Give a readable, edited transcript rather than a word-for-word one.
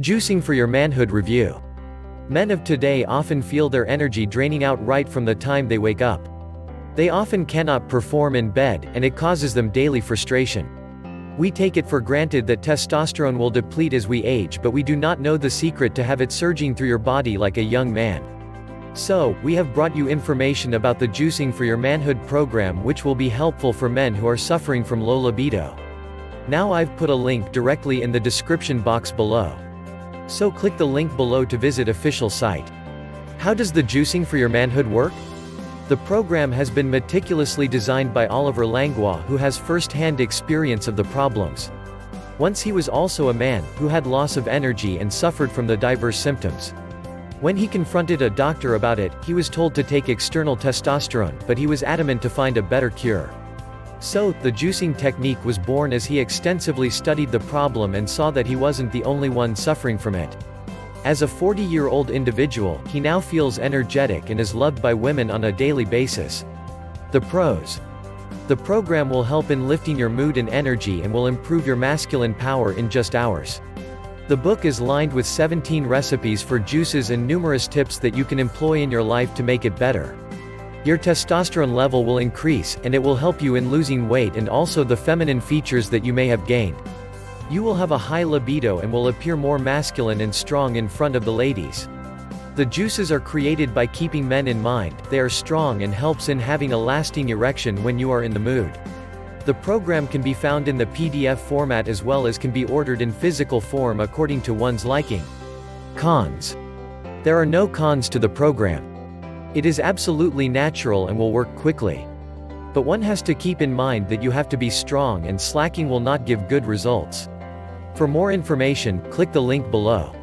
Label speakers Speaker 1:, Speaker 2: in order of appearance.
Speaker 1: Juicing for your manhood review. Men of today often feel their energy draining out right from the time they wake up. They often cannot perform in bed, and it causes them daily frustration. We take it for granted that testosterone will deplete as we age, but we do not know the secret to have it surging through your body like a young man. So, we have brought you information about the Juicing for Your Manhood program, which will be helpful for men who are suffering from low libido. Now I've put a link directly in the description box below. So click the link below to visit official site. How does the Juicing for Your Manhood work? The program has been meticulously designed by Oliver Langois, who has first-hand experience of the problems. Once he was also a man, who had loss of energy and suffered from the diverse symptoms. When he confronted a doctor about it, he was told to take external testosterone, but he was adamant to find a better cure. So, the juicing technique was born as he extensively studied the problem and saw that he wasn't the only one suffering from it. As a 40-year-old individual, he now feels energetic and is loved by women on a daily basis. The pros. The program will help in lifting your mood and energy and will improve your masculine power in just hours. The book is lined with 17 recipes for juices and numerous tips that you can employ in your life to make it better. Your testosterone level will increase, and it will help you in losing weight and also the feminine features that you may have gained. You will have a high libido and will appear more masculine and strong in front of the ladies. The juices are created by keeping men in mind. They are strong and helps in having a lasting erection when you are in the mood. The program can be found in the PDF format as well as can be ordered in physical form according to one's liking. Cons. There are no cons to the program. It is absolutely natural and will work quickly. But one has to keep in mind that you have to be strong, and slacking will not give good results. For more information, click the link below.